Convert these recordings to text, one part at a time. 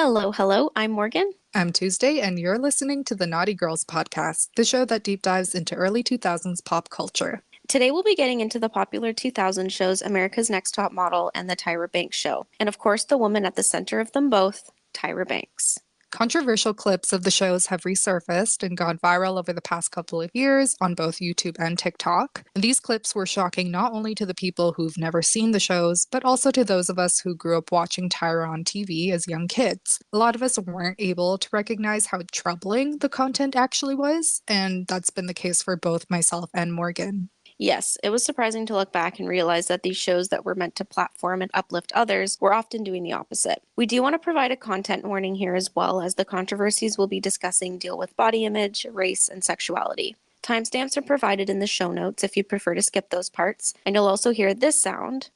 Hello, hello. I'm Morgan. I'm Tuesday, and you're listening to the Naughty Girls podcast, the show that deep dives into early 2000s pop culture. Today we'll be getting into the popular 2000 shows America's Next Top Model and the Tyra Banks Show. And of course, the woman at the center of them both, Tyra Banks. Controversial clips of the shows have resurfaced and gone viral over the past couple of years on both YouTube and TikTok. These clips were shocking not only to the people who've never seen the shows, but also to those of us who grew up watching Tyra on TV as young kids. A lot of us weren't able to recognize how troubling the content actually was, and that's been the case for both myself and Morgan. Yes, it was surprising to look back and realize that these shows that were meant to platform and uplift others were often doing the opposite. We do want to provide a content warning here as well, as the controversies we'll be discussing deal with body image, race, and sexuality. Timestamps are provided in the show notes if you prefer to skip those parts, and you'll also hear this sound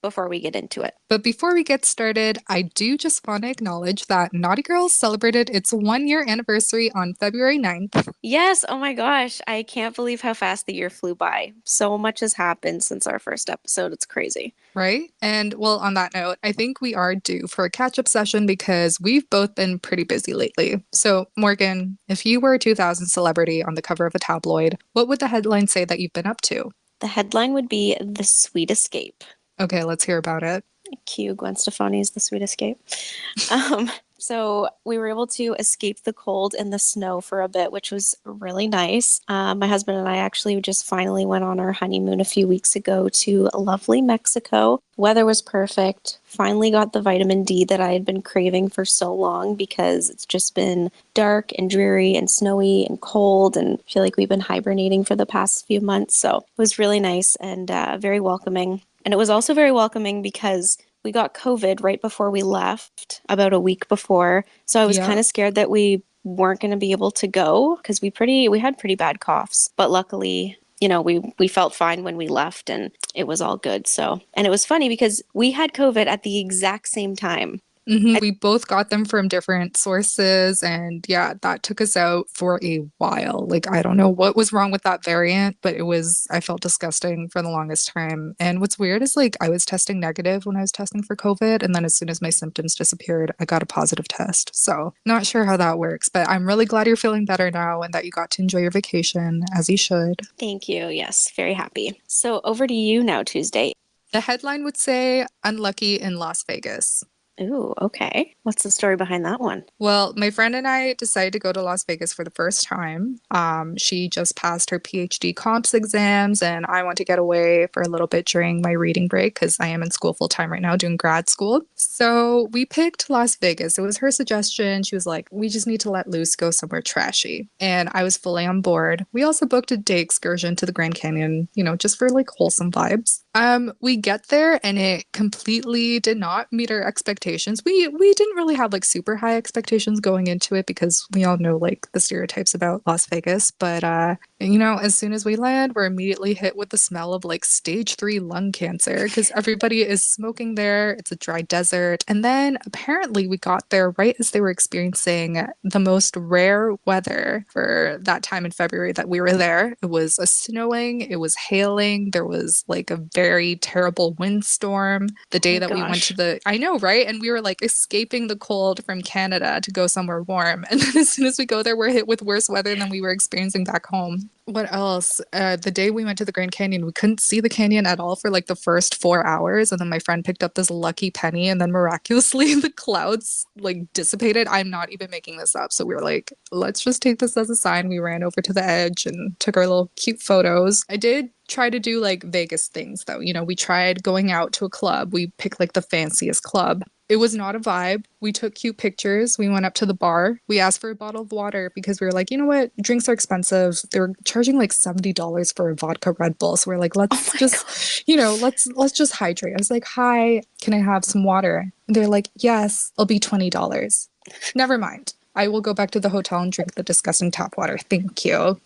before we get into it. But before we get started, I do just want to acknowledge that Naughty Girls celebrated its 1 year anniversary on February 9th. Yes, oh my gosh, I can't believe how fast the year flew by. So much has happened since our first episode. It's crazy. Right? And well, on that note, I think we are due for a catch-up session because we've both been pretty busy lately. So, Morgan, if you were a 2000 celebrity on the cover of a tabloid, what would the headline say that you've been up to? The headline would be The Sweet Escape. Okay, let's hear about it. Cue Gwen Stefani's The Sweet Escape. So we were able to escape the cold and the snow for a bit, which was really nice. My husband and I actually just finally went on our honeymoon a few weeks ago to lovely Mexico. Weather was perfect. Finally got the vitamin D that I had been craving for so long because it's just been dark and dreary and snowy and cold, and I feel like we've been hibernating for the past few months. So it was really nice and very welcoming. And it was also very welcoming because we got COVID right before we left, about a week before. So I was Yeah. kind of scared that we weren't going to be able to go because we had pretty bad coughs. But luckily, we felt fine when we left and it was all good. So, and it was funny because we had COVID at the exact same time. We both got them from different sources, and yeah, that took us out for a while. Like, I don't know what was wrong with that variant, but I felt disgusting for the longest time. And what's weird is, like, I was testing negative when I was testing for COVID, and then as soon as my symptoms disappeared, I got a positive test. So, not sure how that works, but I'm really glad you're feeling better now and that you got to enjoy your vacation, as you should. Thank you. Yes, very happy. So over to you now, Tuesday. The headline would say, Unlucky in Las Vegas. Ooh, okay. What's the story behind that one? Well, my friend and I decided to go to Las Vegas for the first time. She just passed her PhD comps exams, and I want to get away for a little bit during my reading break because I am in school full time right now doing grad school. So we picked Las Vegas. It was her suggestion. She was like, we just need to let loose, go somewhere trashy. And I was fully on board. We also booked a day excursion to the Grand Canyon, just for like wholesome vibes. We get there and it completely did not meet our expectations. We didn't really have like super high expectations going into it because we all know like the stereotypes about Las Vegas. But as soon as we land, we're immediately hit with the smell of like stage 3 lung cancer because everybody is smoking there. It's a dry desert. And then apparently we got there right as they were experiencing the most rare weather for that time in February that we were there. It was snowing, it was hailing, there was like a very terrible windstorm the day Oh that we went gosh. to I know, right? And we were like escaping the cold from Canada to go somewhere warm. And then as soon as we go there, we're hit with worse weather than we were experiencing back home. What else? The day we went to the Grand Canyon, we couldn't see the canyon at all for like the first 4 hours. And then my friend picked up this lucky penny, and then miraculously the clouds like dissipated. I'm not even making this up. So we were like, let's just take this as a sign. We ran over to the edge and took our little cute photos. I did try to do like Vegas things though. We tried going out to a club. We picked like the fanciest club. It was not a vibe. We took cute pictures. We went up to the bar. We asked for a bottle of water because we were like, you know what? Drinks are expensive. They're charging like $70 for a vodka Red Bull. So we're like, Oh let's my just, gosh. let's just hydrate. I was like, hi, can I have some water? And they're like, yes, it'll be $20. Never mind. I will go back to the hotel and drink the disgusting tap water. Thank you.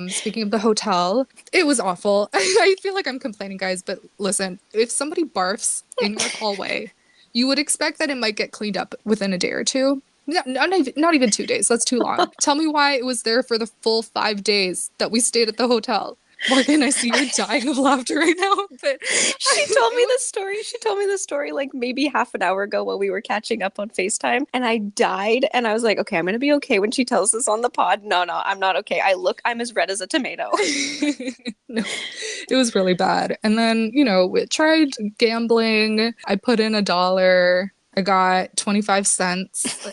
Speaking of the hotel, it was awful. I feel like I'm complaining, guys, but listen, if somebody barfs in your hallway, you would expect that it might get cleaned up within a day or two. No, not even 2 days. That's too long. Tell me why it was there for the full 5 days that we stayed at the hotel. Morgan, I see you're dying of laughter right now, but She told me the story. She told me the story like maybe half an hour ago while we were catching up on FaceTime, and I died. And I was like, okay, I'm gonna be okay when she tells this on the pod. No, no, I'm not okay. I'm as red as a tomato. no, it was really bad. And then, we tried gambling. I put in $1. I got 25 cents.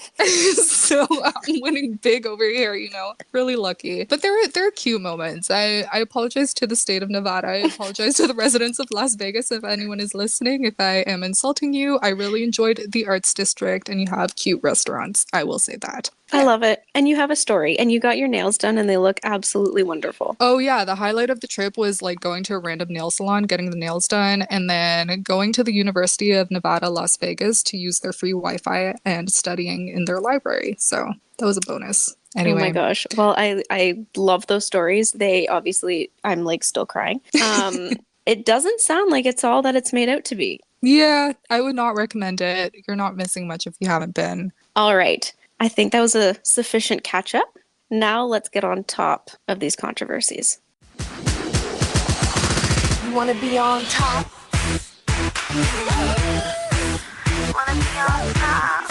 So I'm winning big over here, really lucky. But there are cute moments. I apologize to the state of Nevada. I apologize to the residents of Las Vegas if anyone is listening. If I am insulting you, I really enjoyed the arts district and you have cute restaurants. I will say that. I love it. And you have a story, and you got your nails done, and they look absolutely wonderful. Oh yeah, the highlight of the trip was like going to a random nail salon, getting the nails done, and then going to the University of Nevada, Las Vegas to use their free Wi-Fi and studying in their library. So that was a bonus. Oh my Anyway, gosh. Well, I love those stories. They obviously, I'm like still crying. It doesn't sound like it's all that it's made out to be. yeah, I would not recommend it. You're not missing much if you haven't been. All right. I think that was a sufficient catch up. Now let's get on top of these controversies. You want to be on top? You want to be on top?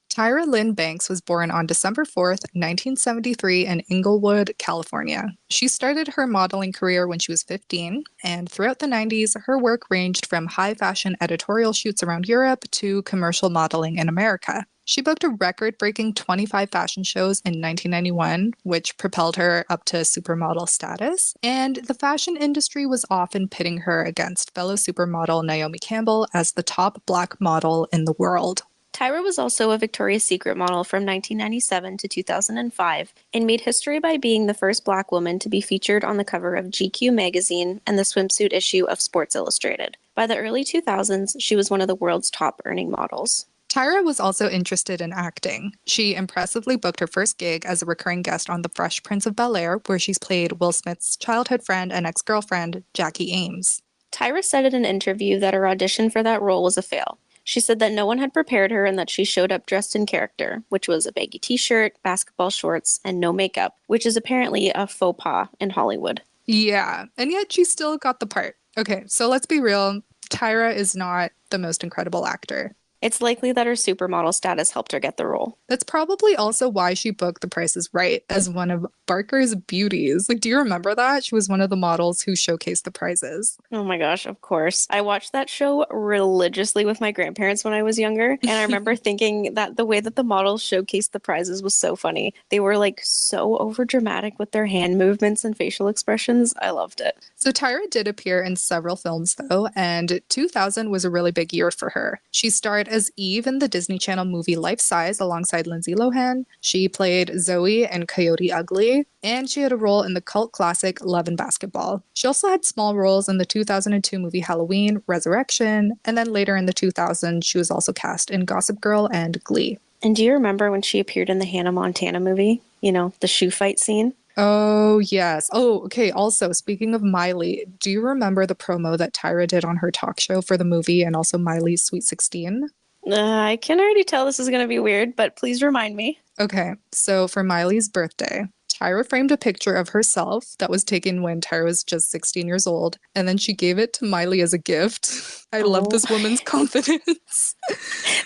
Tyra Lynn Banks was born on December 4th, 1973 in Inglewood, California. She started her modeling career when she was 15, and throughout the 90s, her work ranged from high-fashion editorial shoots around Europe to commercial modeling in America. She booked a record-breaking 25 fashion shows in 1991, which propelled her up to supermodel status, and the fashion industry was often pitting her against fellow supermodel Naomi Campbell as the top Black model in the world. Tyra was also a Victoria's Secret model from 1997 to 2005 and made history by being the first Black woman to be featured on the cover of GQ magazine and the swimsuit issue of Sports Illustrated. By the early 2000s, she was one of the world's top earning models. Tyra was also interested in acting. She impressively booked her first gig as a recurring guest on The Fresh Prince of Bel-Air, where she's played Will Smith's childhood friend and ex-girlfriend, Jackie Ames. Tyra said in an interview that her audition for that role was a fail. She said that no one had prepared her and that she showed up dressed in character, which was a baggy t-shirt, basketball shorts, and no makeup, which is apparently a faux pas in Hollywood. Yeah, and yet she still got the part. Okay, so let's be real. Tyra is not the most incredible actor. It's likely that her supermodel status helped her get the role. That's probably also why she booked The Price is Right as one of Barker's beauties. Like, do you remember that? She was one of the models who showcased the prizes. Oh my gosh, of course. I watched that show religiously with my grandparents when I was younger, and I remember thinking that the way that the models showcased the prizes was so funny. They were like so overdramatic with their hand movements and facial expressions. I loved it. So Tyra did appear in several films though, and 2000 was a really big year for her. She starred as Eve in the Disney Channel movie Life Size alongside Lindsay Lohan. She played Zoe in Coyote Ugly, and she had a role in the cult classic Love and Basketball. She also had small roles in the 2002 movie Halloween, Resurrection, and then later in the 2000s, she was also cast in Gossip Girl and Glee. And do you remember when she appeared in the Hannah Montana movie? You know, the shoe fight scene? Oh, yes. Oh, okay. Also, speaking of Miley, do you remember the promo that Tyra did on her talk show for the movie and also Miley's Sweet 16? I can already tell this is going to be weird, but please remind me. Okay, so for Miley's birthday, Tyra framed a picture of herself that was taken when Tyra was just 16 years old, and then she gave it to Miley as a gift. I love this woman's confidence.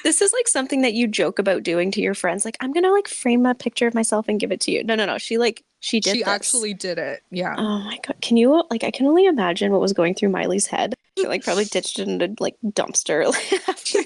This is like something that you joke about doing to your friends. Like, I'm going to like frame a picture of myself and give it to you. No, no, no. She did She this. actually did it. Yeah. Oh my God. Can you, like, I can only imagine what was going through Miley's head. She like probably ditched it in a like dumpster after.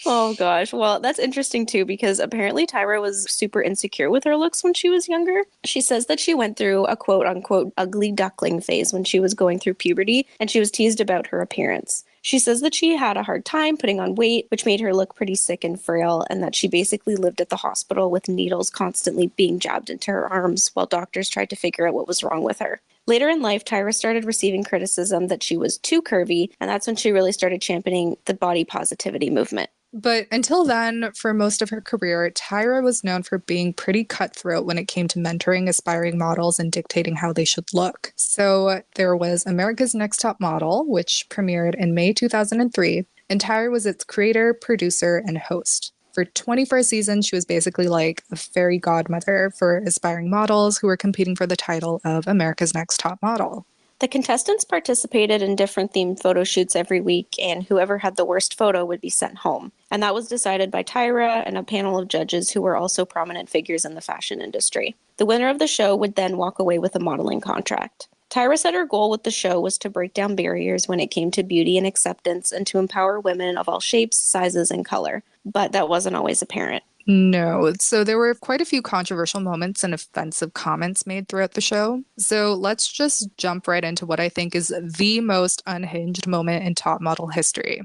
Oh gosh. Well, that's interesting too because apparently Tyra was super insecure with her looks when she was younger. She says that she went through a quote unquote ugly duckling phase when she was going through puberty and she was teased about her appearance. She says that she had a hard time putting on weight, which made her look pretty sick and frail, and that she basically lived at the hospital with needles constantly being jabbed into her arms while doctors tried to figure out what was wrong with her. Later in life, Tyra started receiving criticism that she was too curvy, and that's when she really started championing the body positivity movement. But until then, for most of her career, Tyra was known for being pretty cutthroat when it came to mentoring aspiring models and dictating how they should look. So there was America's Next Top Model, which premiered in May 2003, and Tyra was its creator, producer, and host. For 24 seasons, she was basically like a fairy godmother for aspiring models who were competing for the title of America's Next Top Model. The contestants participated in different themed photo shoots every week, and whoever had the worst photo would be sent home. And that was decided by Tyra and a panel of judges who were also prominent figures in the fashion industry. The winner of the show would then walk away with a modeling contract. Tyra said her goal with the show was to break down barriers when it came to beauty and acceptance and to empower women of all shapes, sizes, and color. But that wasn't always apparent. No, so there were quite a few controversial moments and offensive comments made throughout the show. So let's just jump right into what I think is the most unhinged moment in top model history.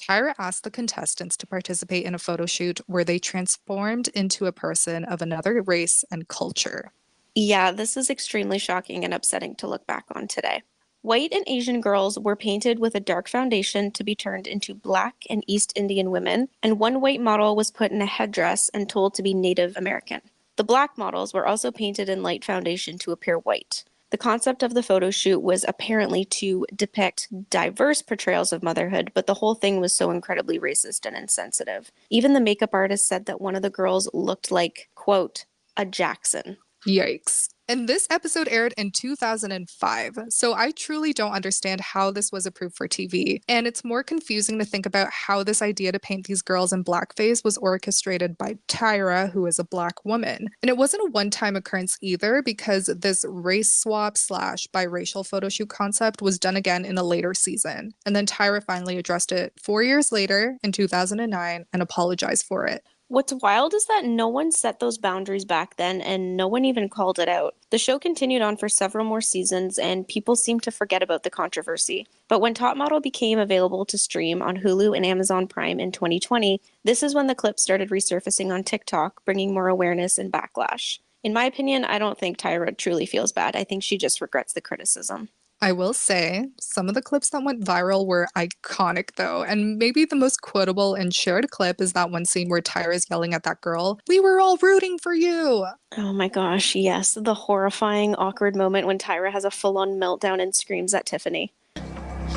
Tyra asked the contestants to participate in a photo shoot where they transformed into a person of another race and culture. Yeah, this is extremely shocking and upsetting to look back on today. White and Asian girls were painted with a dark foundation to be turned into Black and East Indian women, and one white model was put in a headdress and told to be Native American. The Black models were also painted in light foundation to appear white. The concept of the photo shoot was apparently to depict diverse portrayals of motherhood, but the whole thing was so incredibly racist and insensitive. Even the makeup artist said that one of the girls looked like, quote, a Jackson. Yikes. And this episode aired in 2005, so I truly don't understand how this was approved for TV. And it's more confusing to think about how this idea to paint these girls in blackface was orchestrated by Tyra, who is a Black woman. And it wasn't a one-time occurrence either, because this race swap / biracial photo shoot concept was done again in a later season. And then Tyra finally addressed it 4 years later in 2009 and apologized for it. What's wild is that no one set those boundaries back then and no one even called it out. The show continued on for several more seasons and people seemed to forget about the controversy. But when Top Model became available to stream on Hulu and Amazon Prime in 2020, this is when the clips started resurfacing on TikTok, bringing more awareness and backlash. In my opinion, I don't think Tyra truly feels bad. I think she just regrets the criticism. I will say, some of the clips that went viral were iconic though, and maybe the most quotable and shared clip is that one scene where Tyra's yelling at that girl, "We were all rooting for you!" Oh my gosh, yes. The horrifying, awkward moment when Tyra has a full-on meltdown and screams at Tiffany.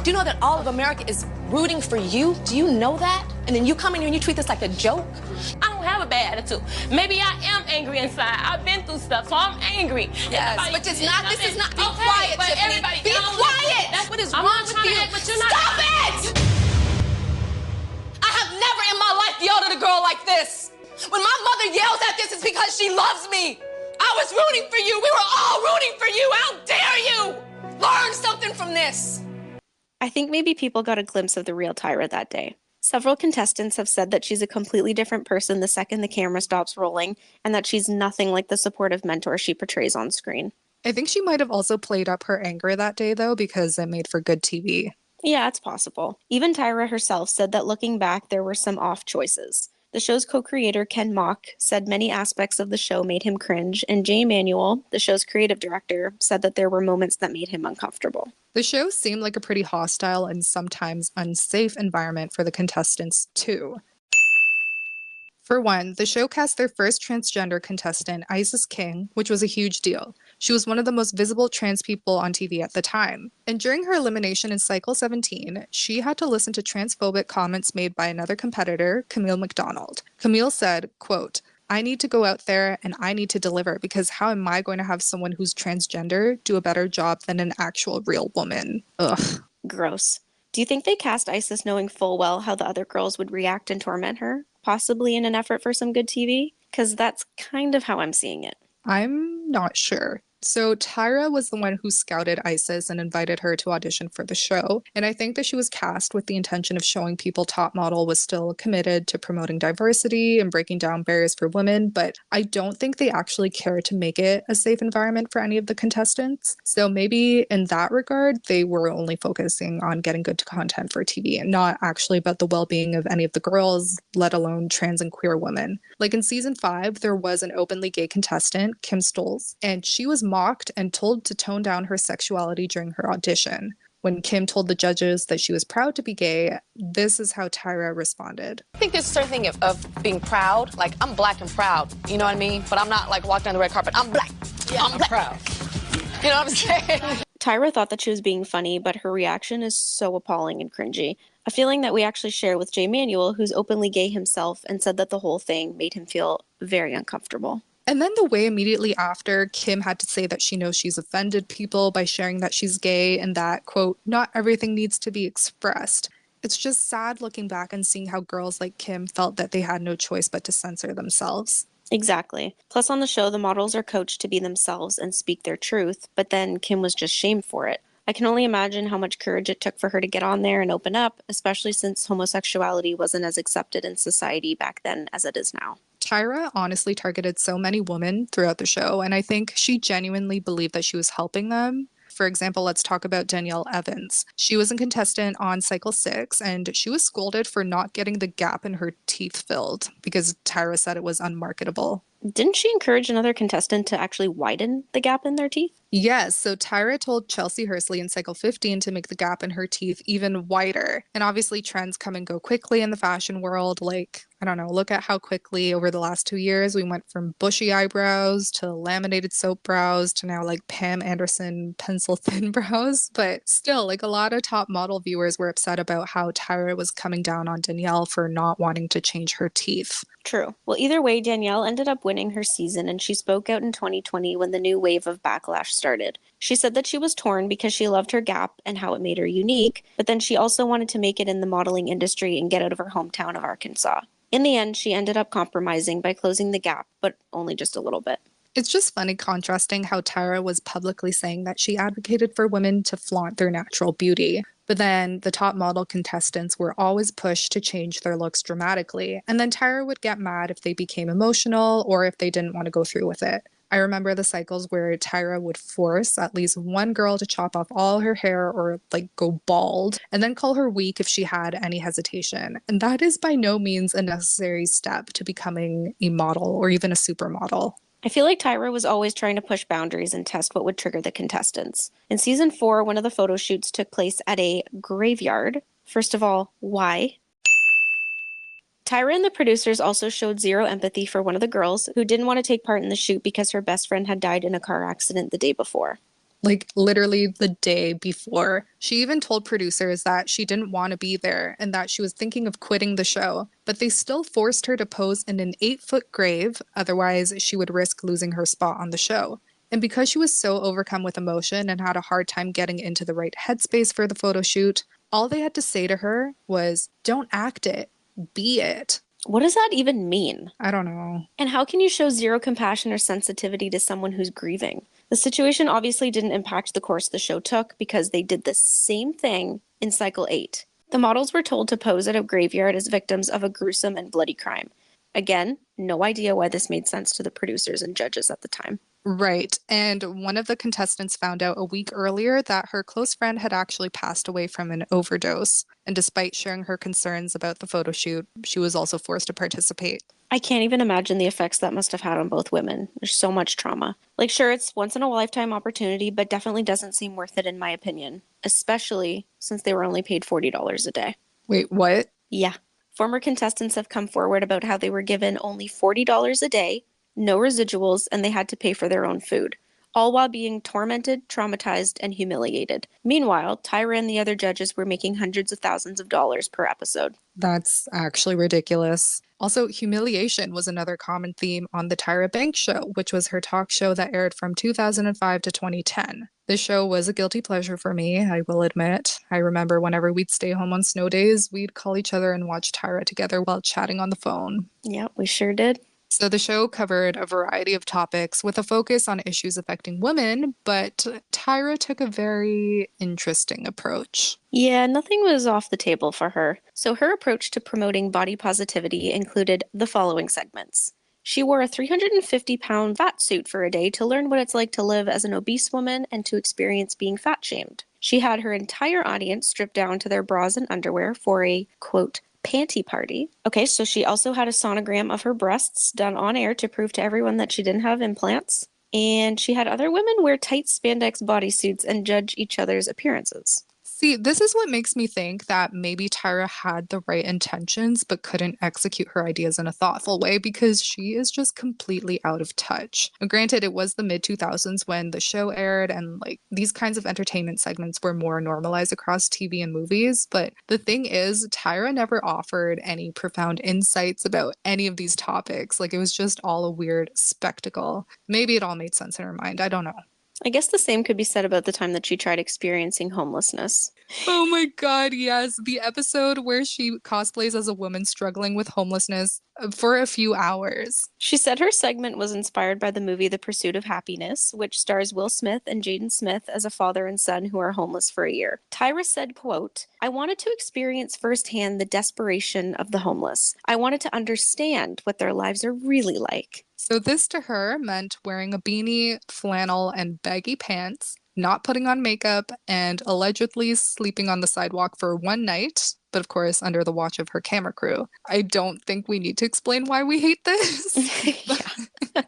Do you know that all of America is rooting for you? Do you know that? And then you come in here and you treat this like a joke? I don't have a bad attitude. Maybe I am angry inside. I've been through stuff, so I'm angry. Yes, but it's not, this is not, be quiet, Tiffany. Be quiet! That's what is I'm wrong not with trying you. to, But you're not. Stop it! I have never in my life yelled at a girl like this. When my mother yells at this, it's because she loves me. I was rooting for you. We were all rooting for you. How dare you? Learn something from this. I think maybe people got a glimpse of the real Tyra that day. Several contestants have said that she's a completely different person the second the camera stops rolling, and that she's nothing like the supportive mentor she portrays on screen. I think she might have also played up her anger that day though, because it made for good TV. Yeah, it's possible. Even Tyra herself said that looking back, there were some off choices. The show's co-creator, Ken Mock, said many aspects of the show made him cringe, and Jay Manuel, the show's creative director, said that there were moments that made him uncomfortable. The show seemed like a pretty hostile and sometimes unsafe environment for the contestants too. For one, the show cast their first transgender contestant, Isis King, which was a huge deal. She was one of the most visible trans people on TV at the time. And during her elimination in Cycle 17, she had to listen to transphobic comments made by another competitor, Camille McDonald. Camille said, quote, "I need to go out there and I need to deliver because how am I going to have someone who's transgender do a better job than an actual real woman?" Ugh. Gross. Do you think they cast Isis knowing full well how the other girls would react and torment her? Possibly in an effort for some good TV? Because that's kind of how I'm seeing it. I'm not sure. So Tyra was the one who scouted Isis and invited her to audition for the show. And I think that she was cast with the intention of showing people Top Model was still committed to promoting diversity and breaking down barriers for women. But I don't think they actually cared to make it a safe environment for any of the contestants. So maybe in that regard, they were only focusing on getting good content for TV and not actually about the well-being of any of the girls, let alone trans and queer women. Like in season 5, there was an openly gay contestant, Kim Stoltz, and she was mocked and told to tone down her sexuality during her audition. When Kim told the judges that she was proud to be gay, this is how Tyra responded. I think there's a certain thing of being proud. Like, I'm black and proud, you know what I mean? But I'm not like walking on the red carpet. I'm black. Yeah, I'm black. Proud. You know what I'm saying? Tyra thought that she was being funny, but her reaction is so appalling and cringy. A feeling that we actually share with Jay Manuel, who's openly gay himself and said that the whole thing made him feel very uncomfortable. And then the way immediately after Kim had to say that she knows she's offended people by sharing that she's gay and that, quote, not everything needs to be expressed. It's just sad looking back and seeing how girls like Kim felt that they had no choice but to censor themselves. Exactly. Plus, on the show, the models are coached to be themselves and speak their truth, but then Kim was just shamed for it. I can only imagine how much courage it took for her to get on there and open up, especially since homosexuality wasn't as accepted in society back then as it is now. Tyra honestly targeted so many women throughout the show, and I think she genuinely believed that she was helping them. For example, let's talk about Danielle Evans. She was a contestant on Cycle 6, and she was scolded for not getting the gap in her teeth filled because Tyra said it was unmarketable. Didn't she encourage another contestant to actually widen the gap in their teeth? Yes, so Tyra told Chelsea Hursley in Cycle 15 to make the gap in her teeth even wider. And obviously trends come and go quickly in the fashion world. Like, I don't know, look at how quickly over the last 2 years we went from bushy eyebrows to laminated soap brows to now like Pam Anderson pencil thin brows. But still, like a lot of top model viewers were upset about how Tyra was coming down on Danielle for not wanting to change her teeth. True. Well, either way, Danielle ended up winning her season, and she spoke out in 2020 when the new wave of backlash started. She said that she was torn because she loved her gap and how it made her unique, but then she also wanted to make it in the modeling industry and get out of her hometown of Arkansas. In the end, she ended up compromising by closing the gap, but only just a little bit. It's just funny contrasting how Tyra was publicly saying that she advocated for women to flaunt their natural beauty. But then the top model contestants were always pushed to change their looks dramatically. And then Tyra would get mad if they became emotional or if they didn't want to go through with it. I remember the cycles where Tyra would force at least one girl to chop off all her hair or like go bald and then call her weak if she had any hesitation. And that is by no means a necessary step to becoming a model or even a supermodel. I feel like Tyra was always trying to push boundaries and test what would trigger the contestants. In season 4, one of the photo shoots took place at a graveyard. First of all, why? Tyra and the producers also showed zero empathy for one of the girls who didn't want to take part in the shoot because her best friend had died in a car accident the day before. Like literally the day before. She even told producers that she didn't want to be there and that she was thinking of quitting the show, but they still forced her to pose in an 8-foot grave, otherwise she would risk losing her spot on the show. And because she was so overcome with emotion and had a hard time getting into the right headspace for the photo shoot, all they had to say to her was, "Don't act it, be it." What does that even mean? I don't know. And how can you show zero compassion or sensitivity to someone who's grieving? The situation obviously didn't impact the course the show took because they did the same thing in Cycle 8. The models were told to pose at a graveyard as victims of a gruesome and bloody crime. Again, no idea why this made sense to the producers and judges at the time. Right. And one of the contestants found out a week earlier that her close friend had actually passed away from an overdose. And despite sharing her concerns about the photo shoot, she was also forced to participate. I can't even imagine the effects that must have had on both women. There's so much trauma. Like, sure, it's once in a lifetime opportunity, but definitely doesn't seem worth it in my opinion, especially since they were only paid $40 a day. Wait, what? Yeah. Former contestants have come forward about how they were given only $40 a day, no residuals, and they had to pay for their own food, all while being tormented, traumatized, and humiliated. Meanwhile, Tyra and the other judges were making hundreds of thousands of dollars per episode. That's actually ridiculous. Also, humiliation was another common theme on the Tyra Banks show, which was her talk show that aired from 2005 to 2010. This show was a guilty pleasure for me, I will admit. I remember whenever we'd stay home on snow days, we'd call each other and watch Tyra together while chatting on the phone. Yeah, we sure did. So the show covered a variety of topics with a focus on issues affecting women, but Tyra took a very interesting approach. Yeah, nothing was off the table for her. So her approach to promoting body positivity included the following segments. She wore a 350-pound fat suit for a day to learn what it's like to live as an obese woman and to experience being fat-shamed. She had her entire audience stripped down to their bras and underwear for a, quote, panty party. Okay, so she also had a sonogram of her breasts done on air to prove to everyone that she didn't have implants. And she had other women wear tight spandex bodysuits and judge each other's appearances. See, this is what makes me think that maybe Tyra had the right intentions but couldn't execute her ideas in a thoughtful way because she is just completely out of touch. Granted, it was the mid 2000s when the show aired and like these kinds of entertainment segments were more normalized across TV and movies, but the thing is, Tyra never offered any profound insights about any of these topics. Like it was just all a weird spectacle. Maybe it all made sense in her mind. I don't know. I guess the same could be said about the time that she tried experiencing homelessness. Oh my God, yes. The episode where she cosplays as a woman struggling with homelessness for a few hours. She said her segment was inspired by the movie The Pursuit of Happiness, which stars Will Smith and Jaden Smith as a father and son who are homeless for a year. Tyra said, quote, "I wanted to experience firsthand the desperation of the homeless. I wanted to understand what their lives are really like." So this to her meant wearing a beanie, flannel, and baggy pants, not putting on makeup, and allegedly sleeping on the sidewalk for one night, but of course under the watch of her camera crew. I don't think we need to explain why we hate this.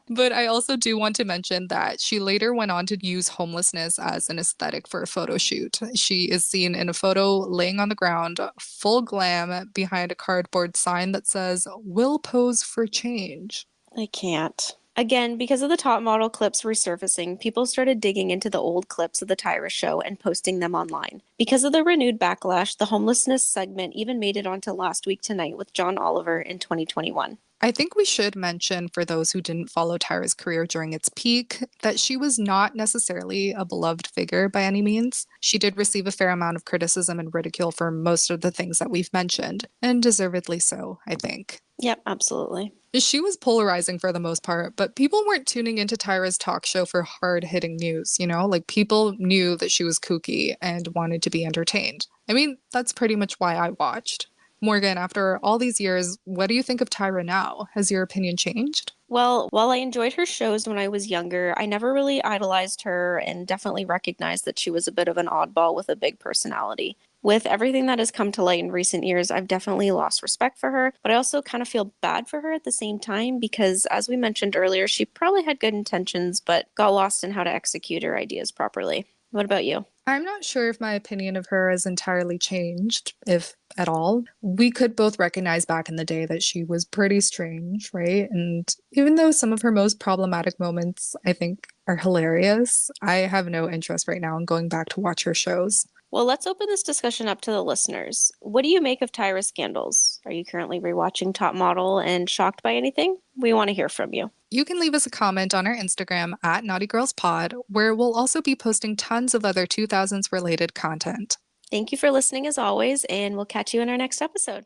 But I also do want to mention that she later went on to use homelessness as an aesthetic for a photo shoot. She is seen in a photo laying on the ground, full glam, behind a cardboard sign that says, "Will pose for change." I can't. Again, because of the top model clips resurfacing, people started digging into the old clips of the Tyra show and posting them online. Because of the renewed backlash, the homelessness segment even made it onto Last Week Tonight with John Oliver in 2021. I think we should mention, for those who didn't follow Tyra's career during its peak, that she was not necessarily a beloved figure by any means. She did receive a fair amount of criticism and ridicule for most of the things that we've mentioned, and deservedly so, I think. Yep, absolutely. She was polarizing for the most part, but people weren't tuning into Tyra's talk show for hard-hitting news, you know? Like, people knew that she was kooky and wanted to be entertained. I mean, that's pretty much why I watched. Morgan, after all these years, what do you think of Tyra now? Has your opinion changed? Well, while I enjoyed her shows when I was younger, I never really idolized her and definitely recognized that she was a bit of an oddball with a big personality. With everything that has come to light in recent years, I've definitely lost respect for her, but I also kind of feel bad for her at the same time because, as we mentioned earlier, she probably had good intentions, but got lost in how to execute her ideas properly. What about you? I'm not sure if my opinion of her has entirely changed, if at all. We could both recognize back in the day that she was pretty strange, right? And even though some of her most problematic moments, I think, are hilarious, I have no interest right now in going back to watch her shows. Well, let's open this discussion up to the listeners. What do you make of Tyra's scandals? Are you currently rewatching Top Model and shocked by anything? We want to hear from you. You can leave us a comment on our Instagram at NaughtyGirlsPod, where we'll also be posting tons of other 2000s related content. Thank you for listening as always, and we'll catch you in our next episode.